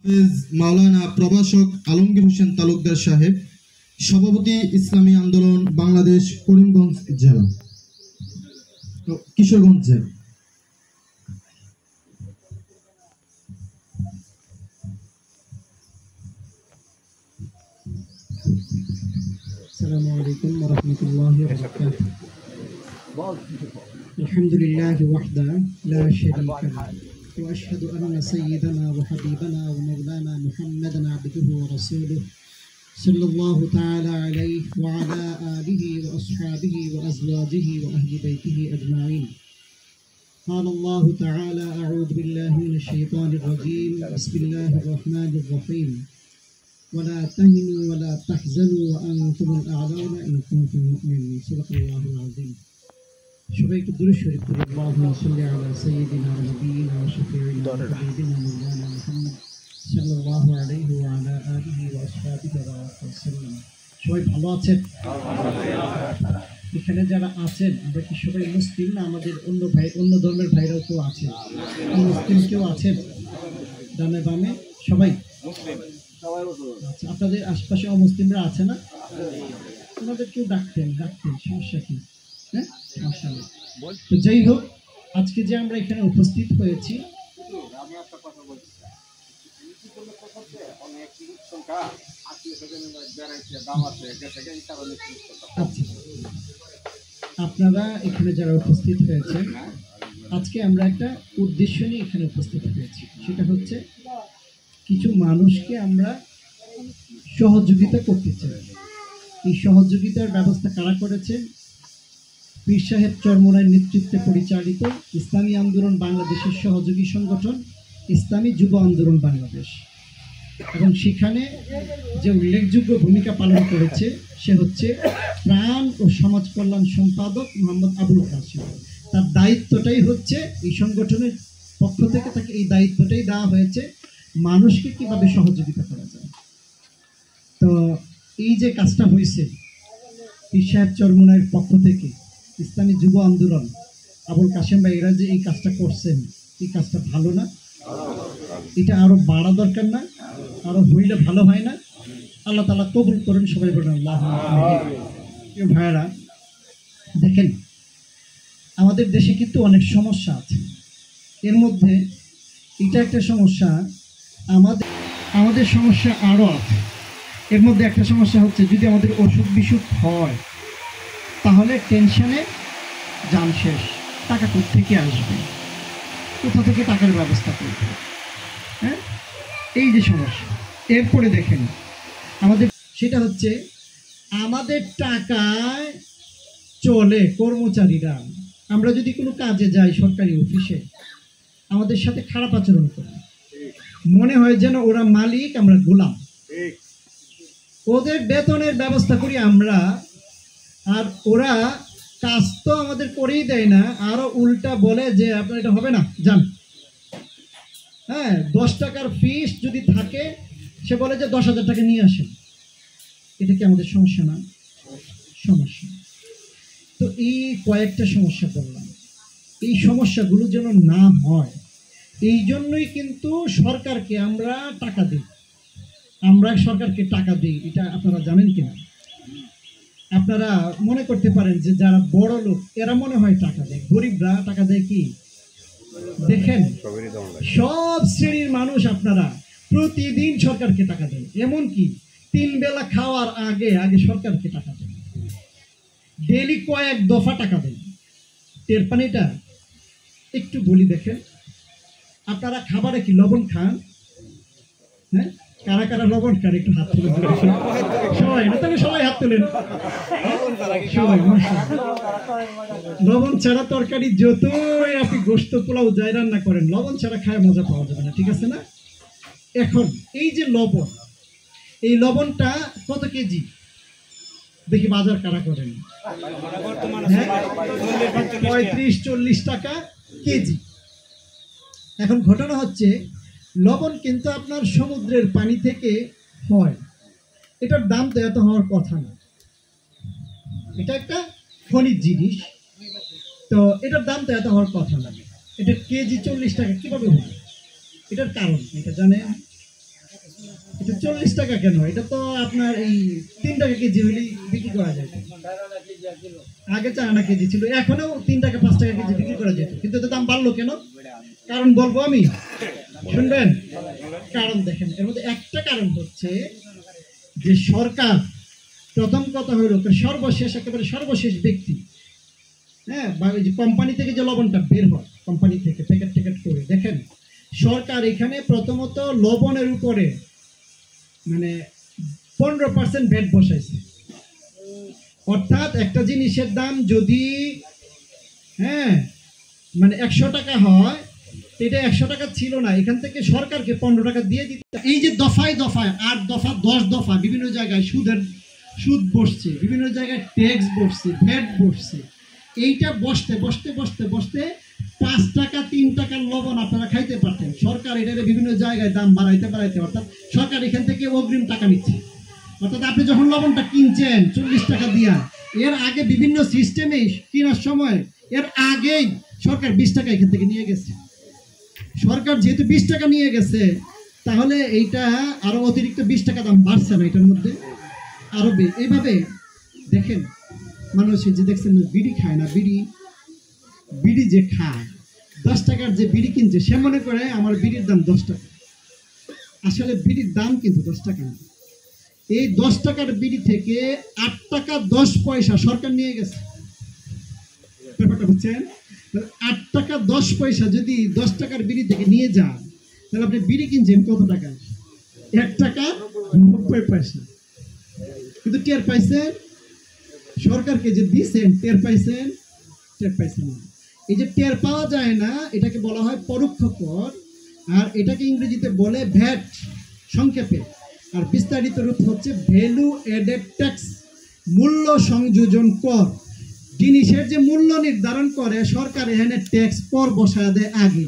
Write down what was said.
মাওলানা প্রভাষক আলমগীর হোসেন তালুকদার সাহেব, সভাপতি ইসলামী আন্দোলন বাংলাদেশ, করিমগঞ্জ জেলা, কিশোরগঞ্জ জেলা। السلام عليكم ورحمة الله وبركاته. الحمد لله وحده لا شريك له، وأشهد أن سيدنا وحبيبنا ومولانا محمدا عبده ورسوله صلى الله تعالى عليه وعلى آله وأصحابه وأزواجه وأهل بيته أجمعين. قال الله تعالى: أعوذ بالله من الشيطان الرجيم، بسم الله الرحمن الرحيم. ولا تهنوا ولا تحزنوا وأنتم الأعلون إن كنتم مؤمنين. صدق الله العظيم. شبيك الدروس الشريف، اللهم صل على سيدنا ونبينا وشفيعنا وحبيبنا مولانا محمد صلى الله عليه وعلى آله وأصحابه وسلم. সবাই ভালো আছেন? এখানে যারা আছেন আমরা কি সবাই মুসলিম না? আমাদের অন্য ধর্মের ভাইরাও কেউ আছে? মুসলিম কেউ আছেন? ডানে বামে সবাই মুসলিম। আচ্ছা, আপনাদের আশপাশে অমুসলিমরা আছে না? ওনাদের কেউ ডাকতেন, সমস্যা কি? হ্যাঁ, সমস্যা নেই। তো যাই হোক, আজকে যে আমরা এখানে উপস্থিত হয়েছি, আপনারা এখানে যারা উপস্থিত হয়েছেন, আজকে আমরা একটা উদ্দেশ্য নিয়ে এখানে উপস্থিত হয়েছি। সেটা হচ্ছে কিছু মানুষকে আমরা সহযোগিতা করতে চাই। এই সহযোগিতার ব্যবস্থা কারা করেছেন? পীর সাহেব চরমোনাইর নেতৃত্বে পরিচালিত ইসলামী আন্দোলন বাংলাদেশের সহযোগী সংগঠন ইসলামী যুব আন্দোলন বাংলাদেশ। এবং সেখানে যে উল্লেখযোগ্য ভূমিকা পালন করেছে সে হচ্ছে প্রাণ ও সমাজ কল্যাণ সম্পাদক মোহাম্মদ আবুল কাসেম। তার দায়িত্বটাই হচ্ছে, এই সংগঠনের পক্ষ থেকে তাকে এই দায়িত্বটাই দেওয়া হয়েছে, মানুষকে কিভাবে সহযোগিতা করা যায়। তো এই যে কাজটা হয়েছে পীর সাহেব চরমোনাইর পক্ষ থেকে ইসলামী যুব আন্দোলন আবুল কাসেম ভাই, এরা যে এই কাজটা করছেন, এই কাজটা ভালো না? এটা আরো বাড়া দরকার না? আরো হইলে ভালো হয় না? আল্লাহ তাআলা কবুল করেন, সবাই বলেন আল্লাহুম্মা আমিন। ভাইরা দেখেন, আমাদের দেশে কিন্তু অনেক সমস্যা আছে। এর মধ্যে এটা একটা সমস্যা, আমাদের সমস্যা আরও আছে। এর মধ্যে একটা সমস্যা হচ্ছে, যদি আমাদের অসুখ বিসুখ হয় তাহলে টেনশনে যান শেষ। টাকা কোত্থেকে আসবে, কোথা থেকে টাকার ব্যবস্থা করবে? হ্যাঁ, এই যে সমস্যা। এরপরে দেখেন আমাদের সেটা হচ্ছে, আমাদের টাকায় চলে কর্মচারীরা। আমরা যদি কোনো কাজে যাই সরকারি অফিসে, আমাদের সাথে খারাপ আচরণ করে, মনে হয় যেন ওরা মালিক, আমরা গোলাম। ওদের বেতনের ব্যবস্থা করি আমরা, আর ওরা কাজ তো আমাদের করেই দেয় না, আরো উল্টা বলে যে আপনার এটা হবে না, যান। হ্যাঁ, 10 টাকার ফিস যদি থাকে, সে বলে যে 10,000 টাকা নিয়ে আসেন। এটা কি আমাদের সমস্যা না? সমস্যা। তো এই কয়েকটা সমস্যা বললাম, এই সমস্যাগুলো যেন না হয়, এই জন্যই কিন্তু সরকারকে আমরা টাকা দিই। আমরা সরকারকে টাকা দিই, এটা আপনারা জানেন কিনা? আপনারা মনে করতে পারেন যে যারা বড় লোক এরা মনে হয় টাকা দেয়, গরিবরা টাকা দেয় কি? দেখেন, সব শ্রেণীর মানুষ আপনারা প্রতিদিন সরকারকে টাকা দেন। এমনকি 3 বেলা খাওয়ার আগে আগে সরকারকে টাকা দেন, ডেলি কয়েক দফা টাকা দেন। টের পান এটা? একটু বলি, দেখেন, আপনারা খাবারে কি লবণ খান? হ্যাঁ, কারা কারা লবণ খান? একটু হাত তুলে সবাই না, তাহলে সবাই হাত তুলেন। লবণ ছাড়া তরকারি যতই আপনি গোশত পোলাও যাই রান্না করেন, লবণ ছাড়া খায় মজা পাওয়া যাবে না, ঠিক আছে না? এখন এই যে লবণ, এই লবণটা কত কেজি দেখি বাজার কারা করেন? 35-40 টাকা কেজি। এখন ঘটনা হচ্ছে, লবণ কিন্তু আপনার সমুদ্রের পানি থেকে হয়, এটার দাম তো এত হওয়ার কথা না। এটা একটা খনিজ জিনিস, তো এটার দাম তো এত হওয়ার কথা না। এটা কেজি 40 টাকা কিভাবে হলো? এটার কারণ এটা জানেন? এটা 40 টাকা কেন? এটা তো আপনার এই 3 টাকা কেজি হলেই বিক্রি করা যায়। আগে 4 আনা কেজি ছিল, এখনো 3 টাকা 5 টাকা কেজি বিক্রি করা যেত, কিন্তু এতে দাম বাড়লো কেন? কারণ বলবো আমি, শুনবেন? কারণ দেখেন, এর মধ্যে একটা কারণ হচ্ছে যে সরকার, প্রথম কথা হলো সর্বশেষ, একেবারে সর্বশেষ ব্যক্তি, হ্যাঁ, বা ওই যে কোম্পানি থেকে যে লবণটা বের হয়, কোম্পানি থেকে প্যাকেট ট্যাকেট করে, দেখেন সরকার এখানে প্রথমত লবণের উপরে মানে 15% ভ্যাট বসাইছে। অর্থাৎ একটা জিনিসের দাম যদি, হ্যাঁ, মানে 100 টাকা হয়, এটা 100 টাকা ছিল না, এখান থেকে সরকারকে 15 টাকা দিয়ে দিতে। এই যে দফায় দফায় 8 দফা 10 দফা বিভিন্ন জায়গায় সুদ বসছে, বিভিন্ন জায়গায় ট্যাক্স বসছে, ভ্যাট বসছে, এইটা বসতে বসতে বসতে বসতে 5 টাকা 3 টাকার লবণ আপনারা খাইতে পারতেন। সরকার এটার বিভিন্ন জায়গায় দাম বাড়াইতে, অর্থাৎ সরকার এখান থেকে অগ্রিম টাকা নিচ্ছে। অর্থাৎ আপনি যখন লবণটা কিনছেন 40 টাকা দিয়া, এর আগে বিভিন্ন সিস্টেমে কেনার সময় এর আগেই সরকার 20 টাকা এখান থেকে নিয়ে গেছে। সরকার যেহেতু 20 টাকা নিয়ে গেছে, তাহলে এইটা আরো অতিরিক্ত 20 টাকা দাম বাড়ছে না এটার মধ্যে, আরো এইভাবে দেখেন মানুষ যে দেখছেন বিড়ি খায় না, বিড়ি যে খায় 10 টাকার যে বিড়ি কিনছে, সে মনে করে আমার বিড়ির দাম 10 টাকা। আসলে বিড়ির দাম কিন্তু 10 টাকা না। এই 10 টাকার বিড়ি থেকে 8 টাকা 10 পয়সা সরকার নিয়ে গেছে। ব্যাপারটা বুঝছেন? 8 টাকা 10 পয়সা যদি 10 টাকার বিড়ি থেকে নিয়ে যান, তাহলে আপনি বিড়ি কিনছেন কত টাকা? 1 টাকা 90 পয়সা। কিন্তু টের পাইছেন? সরকারকে যে দিচ্ছেন টের পাইছেন? টের পাইছেন না। এই যে টের পাওয়া যায় না, এটাকে বলা হয় পরোক্ষ কর, আর এটাকে ইংরেজিতে বলে ভ্যাট সংক্ষেপে, আর বিস্তারিত রূপ হচ্ছে ভ্যালু এডেড ট্যাক্স, মূল্য সংযোজন কর। জিনিসের যে মূল্য নির্ধারণ করে সরকার, এখানে ট্যাক্স কর বসায় দেয় আগে।